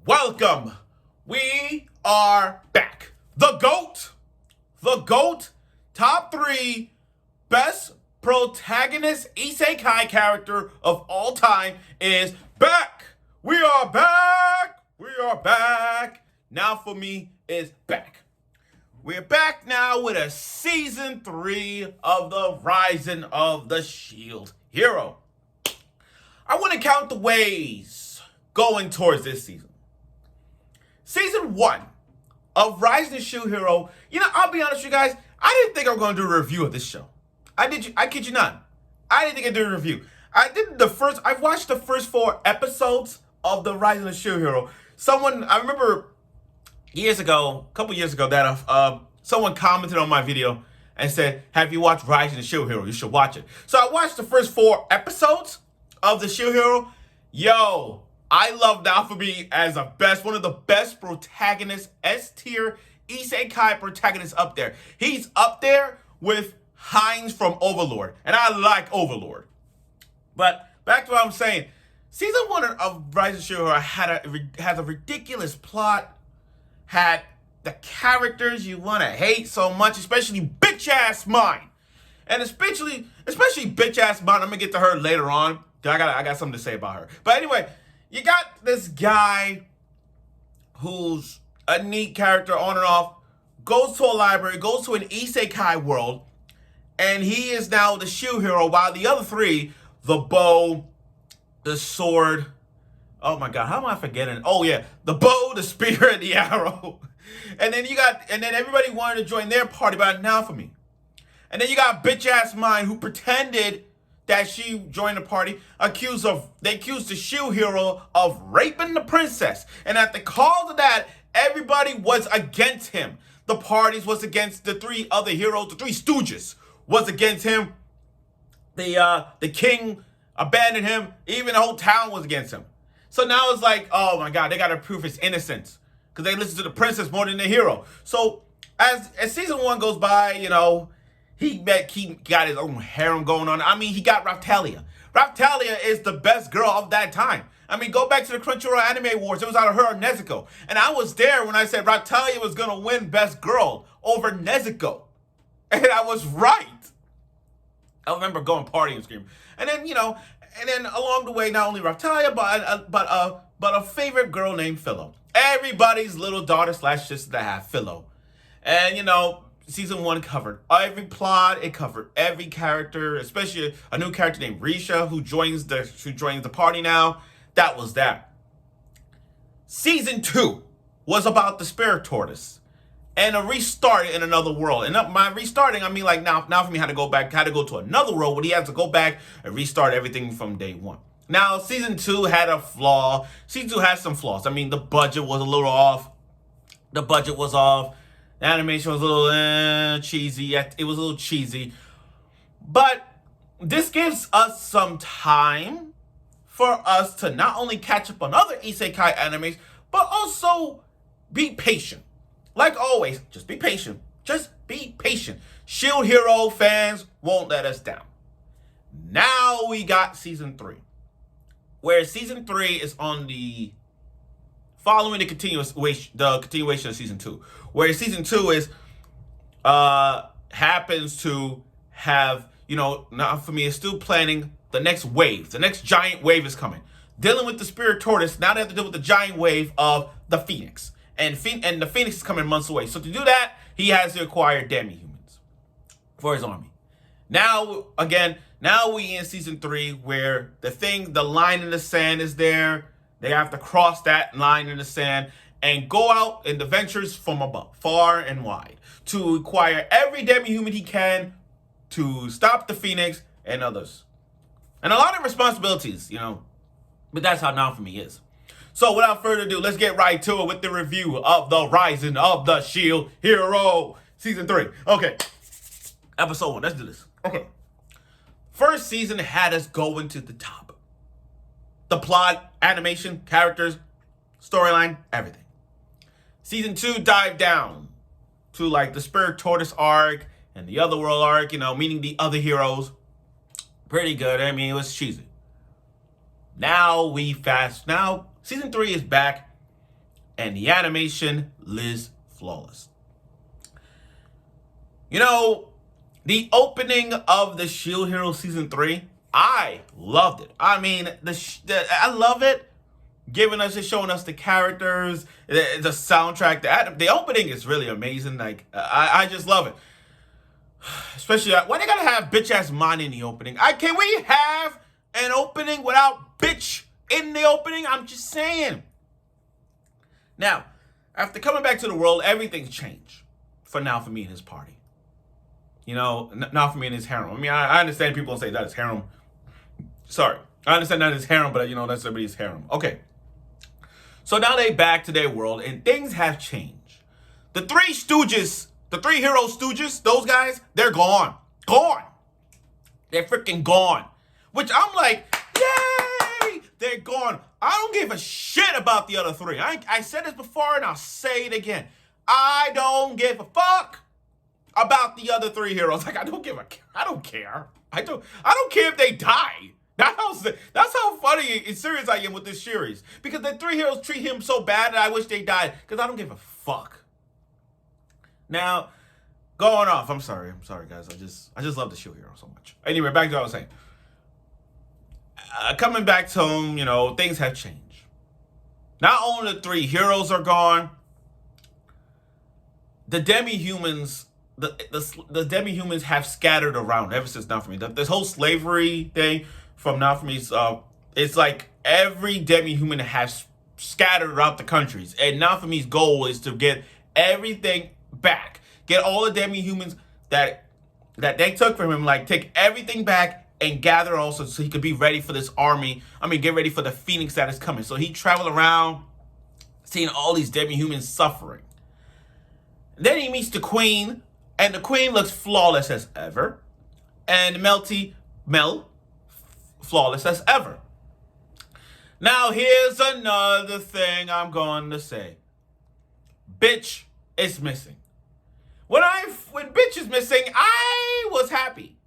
Welcome. We are back. The GOAT, top 3 best protagonist isekai character of all time is back. We are back. Naofumi is back. We're back now with a season 3 of the Rising of the Shield Hero. I want to count the ways going towards this season. Season 1 of Rising of the Shield Hero, I'll be honest with you guys, I didn't think I was going to do a review of this show. I kid you not. I didn't think I'd do a review. I watched the first 4 episodes of the Rising of the Shield Hero. I remember a couple years ago, that someone commented on my video and said, have you watched Rising of the Shield Hero? You should watch it. So I watched the first 4 episodes of the Shield Hero. Yo, I love Naofumi as one of the best protagonists, S-tier isekai protagonists up there. He's up there with Heinz from Overlord, and I like Overlord. But back to what I'm saying, season 1 of Rise of Shield Hero has a ridiculous plot, had the characters you want to hate so much, especially bitch-ass Mine. And especially bitch-ass Mine, I'm going to get to her later on. I got something to say about her. But anyway, you got this guy who's a neat character on and off, goes to a library, goes to an isekai world, and he is now the shield hero, while the other 3, the bow, the sword, oh my god, how am I forgetting? Oh yeah, the bow, the spear, and the arrow. And then everybody wanted to join their party, but not for me. And then you got bitch-ass Mine, who pretended that she joined the party, they accused the shield hero of raping the princess. And at the cause of that, everybody was against him. The parties was against the 3 other heroes, the 3 stooges was against him. The king abandoned him. Even the whole town was against him. So now it's like, oh my god, they gotta prove his innocence, because they listen to the princess more than the hero. So as season 1 goes by, he got his own harem going on. I mean, he got Raphtalia. Raphtalia is the best girl of that time. I mean, go back to the Crunchyroll Anime Awards. It was out of her or Nezuko. And I was there when I said Raphtalia was going to win Best Girl over Nezuko. And I was right. I remember going partying and screaming. And then, along the way, not only Raphtalia, but a favorite girl named Philo. Everybody's little daughter / sister that had Philo. And, season 1 covered every plot. It covered every character, especially a new character named Risha who joins the party now. That was that. Season 2 was about the Spirit Tortoise and a restart in another world. And by restarting, I mean like now for me had to go to another world where he had to go back and restart everything from day 1. Now season 2 had a flaw. Season 2 had some flaws. I mean, the budget was a little off. The animation was a little cheesy. It was a little cheesy. But this gives us some time for us to not only catch up on other isekai animes, but also be patient. Like always, just be patient. Just be patient. Shield Hero fans won't let us down. Now we got season 3. Where season 3 is on the following the continuation of season 2, where season 2 is happens to have, Naofumi is still planning the next wave. The next giant wave is coming. Dealing with the Spirit Tortoise, now they have to deal with the giant wave of the Phoenix. And the Phoenix is coming months away. So to do that, he has to acquire demi-humans for his army. Now we in season 3 where the line in the sand is there. They have to cross that line in the sand and go out in the ventures from above, far and wide, to acquire every demi-human he can to stop the Phoenix and others. And a lot of responsibilities, but that's how Naofumi is. So without further ado, let's get right to it with the review of the Rising of the Shield Hero Season 3. Okay, Episode 1, let's do this. Okay, first season had us going to the top. The plot, animation, characters, storyline, everything. Season 2 dived down to like the Spirit Tortoise arc and the Otherworld arc, meaning the other heroes. Pretty good. I mean, it was cheesy. Now season 3 is back and the animation is flawless. You know, the opening of the Shield Hero Season 3, I loved it. I mean, I love it. Showing us the characters, the soundtrack, the opening is really amazing. Like, I just love it. Especially, why they gotta have bitch ass Mine in the opening? Can we have an opening without bitch in the opening? I'm just saying. Now, after coming back to the world, everything's changed for Naofumi and his party. You know, Naofumi and his harem. I mean, I understand people say that is harem. Sorry. I understand that is harem, but, you know, that's everybody's harem. Okay. So now they back to their world, and things have changed. The three stooges, the three hero stooges, those guys, they're gone. Gone. They're freaking gone. Which I'm like, yay! They're gone. I don't give a shit about the other three. I said this before, and I'll say it again. I don't give a fuck about the other three heroes. Like, I don't care. I don't care if they die. That's how funny and serious I am with this series. Because the three heroes treat him so bad that I wish they died. Because I don't give a fuck. Now, going off. I'm sorry, guys. I just love the Shield Hero so much. Anyway, back to what I was saying. Coming back to him, you know, things have changed. Not only the three heroes are gone, the demi-humans, the demi-humans have scattered around ever since Naofumi. This whole slavery thing from Naofumi's, it's like every demi-human has scattered throughout the countries. And Naofumi's goal is to get everything back. Get all the demi-humans that they took from him, like take everything back and gather also so he could be ready for this army. I mean, get ready for the Phoenix that is coming. So he traveled around seeing all these demi-humans suffering. Then he meets the queen, and the queen looks flawless as ever. And Mel, flawless as ever. Now, here's another thing I'm going to say. Bitch is missing. When bitch is missing, I was happy.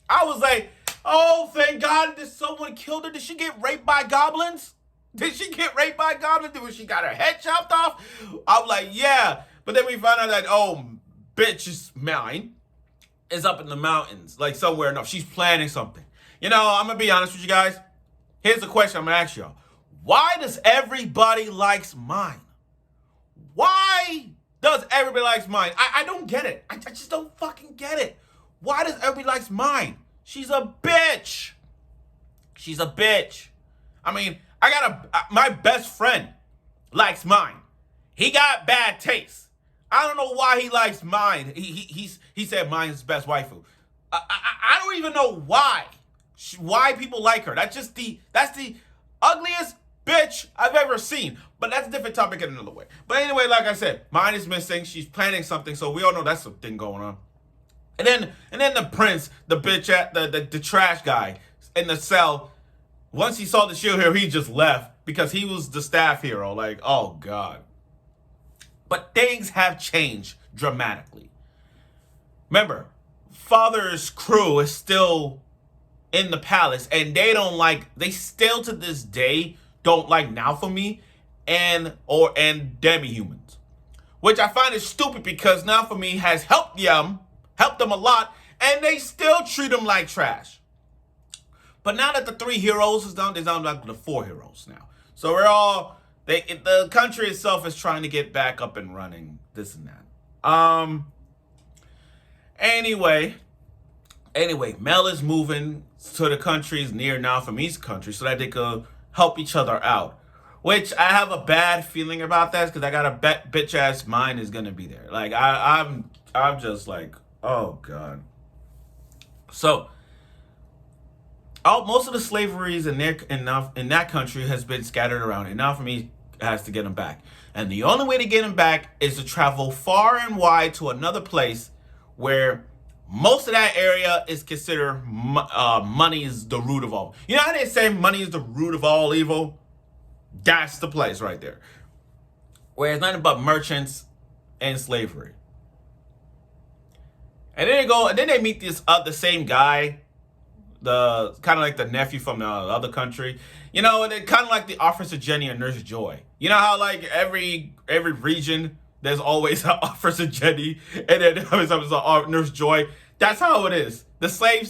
I was like, oh, thank God, did someone killed her? Did she get raped by goblins? Was she got her head chopped off? I'm like, yeah. But then we found out that, oh, bitch is mine. Is up in the mountains, like somewhere enough. She's planning something. You know, I'm going to be honest with you guys. Here's the question I'm going to ask y'all. Why does everybody likes Mine? Why does everybody likes Mine? I don't get it. I just don't fucking get it. Why does everybody likes Mine? She's a bitch. She's a bitch. I mean, my best friend likes Mine. He got bad taste. I don't know why he likes Mine. He said Mine is his best waifu. I don't even know why people like her. That's the ugliest bitch I've ever seen. But that's a different topic in another way. But anyway, like I said, Mine is missing. She's planning something, so we all know that's a thing going on. And then the prince, the bitch, the trash guy in the cell, once he saw the Shield Hero, he just left because he was the staff hero. Like, oh God. But things have changed dramatically. Remember, Father's crew is still in the palace, and they still to this day don't like Naofumi and demi-humans. Which I find is stupid because Naofumi has helped them a lot, and they still treat them like trash. But now that the three heroes is done, there's down to the four heroes now. So the country itself is trying to get back up and running, this and that. Anyway, Mel is moving to the countries near Naofumi's country so that they could help each other out. Which I have a bad feeling about that because I got a bitch ass Mine is gonna be there. Like I'm just like, oh God. So most of the slaveries in that country has been scattered around, and Naofumi has to get them back. And the only way to get them back is to travel far and wide to another place where most of that area is considered money is the root of all. You know how they say money is the root of all evil? That's the place right there. Where it's nothing but merchants and slavery. And then they meet the same guy, the kind of like the nephew from the other country, you know, and it kind of like the Officer Jenny and Nurse Joy. You know how like every region there's always an Officer Jenny and then there's a Nurse Joy. That's how it is. The same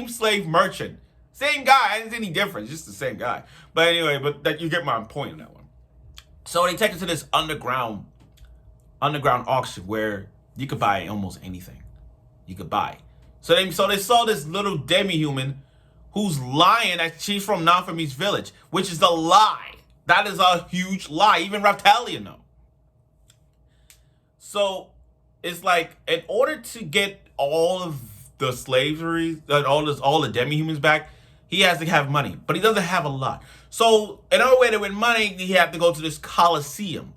slave merchant, same guy. I didn't see any difference, just the same guy. But anyway, but that you get my point on that one. So they take us to this underground auction where you could buy almost anything you could buy. So they saw this little demi-human who's lying that she's from Naofumi's village, which is a lie. That is a huge lie. Even Raptalia know. So it's like, in order to get all of the slavery, all the demi-humans back, he has to have money, but he doesn't have a lot. So another way to win money, you have to go to this Coliseum.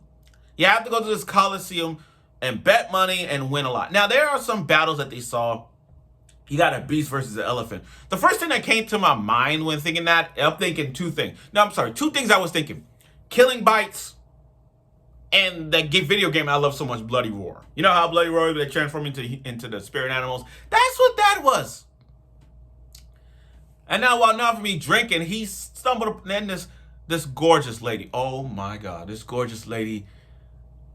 You have to go to this Coliseum and bet money and win a lot. Now, there are some battles that they saw. You got a beast versus an elephant. The first thing that came to my mind when thinking that, I'm thinking two things. No, I'm sorry, two things I was thinking. Killing Bites and that video game I love so much, Bloody Roar. You know how Bloody Roar, they transform into the spirit animals? That's what that was. And now while Naofumi drinking, he stumbled upon this gorgeous lady. Oh my God, this gorgeous lady,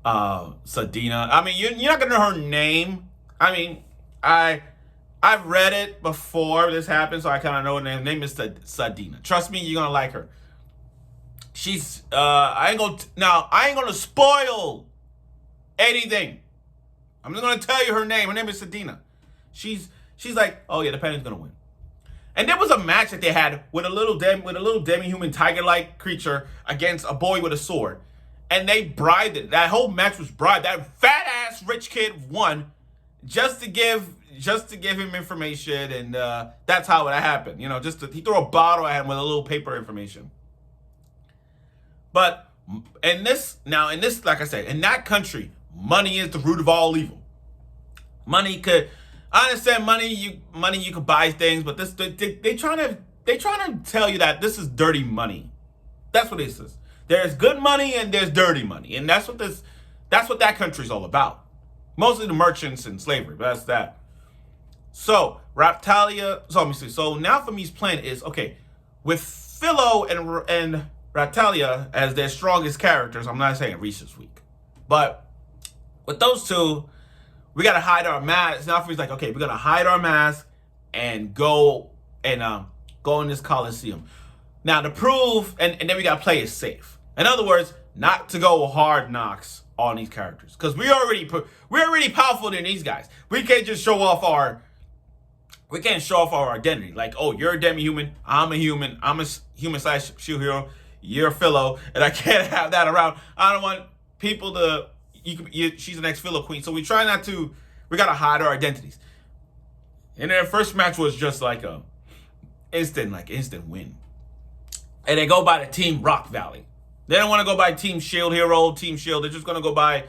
Sadina. I mean, you're not gonna know her name. I mean, I've read it before this happened, so I kind of know her name. Her name is Sadina. Trust me, you're gonna like her. She's I ain't gonna spoil anything. I'm just gonna tell you her name. Her name is Sadina. She's like, oh yeah, the Penny's gonna win. And there was a match that they had with a little demi-human tiger-like creature against a boy with a sword. And they bribed it. That whole match was bribed. That fat-ass rich kid won just to give him information, and that's how it happened. You know, he threw a bottle at him with a little paper information. But in this, like I said, in that country, money is the root of all evil. I understand money you could buy things, but they trying to tell you that this is dirty money. That's what this is. There's good money and there's dirty money, and that's what that country's all about. Mostly the merchants and slavery, but that's that. So Raptalia, so let me see. So Naofumi's plan is, okay, with Philo and Raptalia as their strongest characters. I'm not saying Reese this week, but with those two, we gotta hide our masks. Naofumi's like, okay, we're gonna hide our mask and go in this Coliseum. Now to prove, and then we gotta play it safe. In other words, not to go hard knocks on these characters, because we're already powerful than these guys. We can't just show off our identity. Like, oh, you're a demi-human, I'm a human, I'm a human / shield hero, you're a Philo, and I can't have that around. I don't want people to. She's an ex-Philo queen, so we gotta hide our identities. And their first match was just like a instant win. And they go by the Team Rock Valley. They don't want to go by Team Shield Hero, Team Shield. They're just gonna go by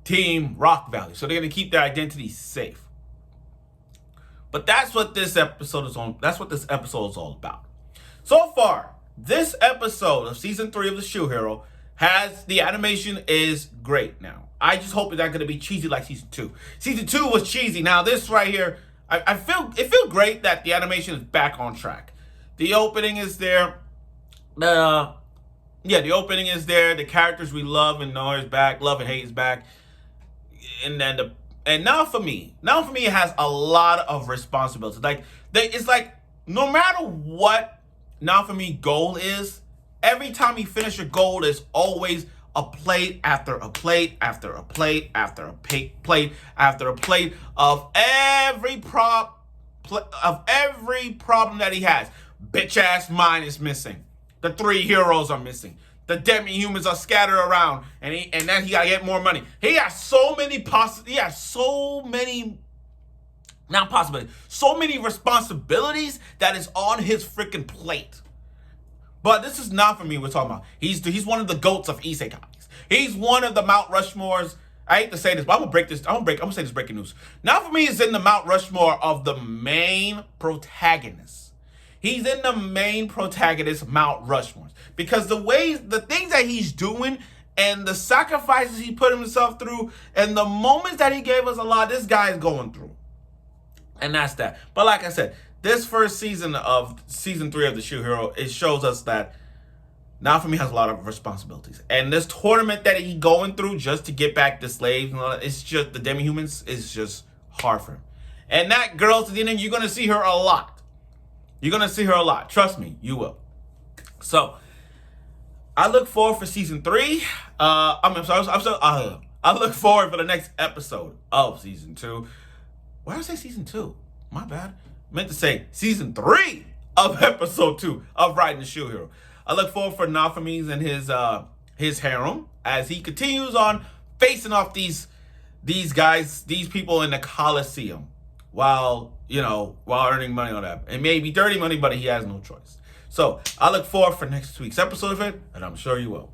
Team Rock Valley. So they're gonna keep their identity safe. But that's what this episode is on. That's what this episode is all about. So far, this episode of season 3 of The Shield Hero the animation is great now. I just hope it's not going to be cheesy like season 2. Season 2 was cheesy. Now this right here, it feels great that the animation is back on track. The opening is there. The opening is there. The characters we love and know is back. Love and hate is back. And then Naofumi has a lot of responsibility. It's like no matter what Naofumi goal is, every time he finishes a goal, there's always a plate after a plate after a plate after a plate after a plate of every problem that he has. Bitch ass mine is missing. The 3 heroes are missing. The demi-humans are scattered around, and then he gotta get more money. He has so many responsibilities that is on his freaking plate. But this is not for me we're talking about. He's one of the goats of isekais. He's one of the Mount Rushmores. I hate to say this, but I'm gonna say this breaking news. Naofumi is in the Mount Rushmore of the main protagonists. He's in the main protagonist Mount Rushmore. Because the things that he's doing and the sacrifices he put himself through and the moments that he gave us a lot, this guy is going through. And that's that. But like I said, this first season of season 3 of The Shield Hero, it shows us that Naofumi has a lot of responsibilities. And this tournament that he's going through just to get back the slaves, it's just the demi-humans, is just hard for him. And that girl, to the end, you're going to see her a lot. You're going to see her a lot. Trust me, you will. So, I look forward for season 3. I look forward for the next episode of season 2. Why did I say season 2? My bad. I meant to say season 3 of episode 2 of Riding the Shield Hero. I look forward for Naofumi's and his harem as he continues on facing off these guys, these people in the Coliseum, while earning money on that. It may be dirty money, but he has no choice. So I look forward for next week's episode of it, and I'm sure you will.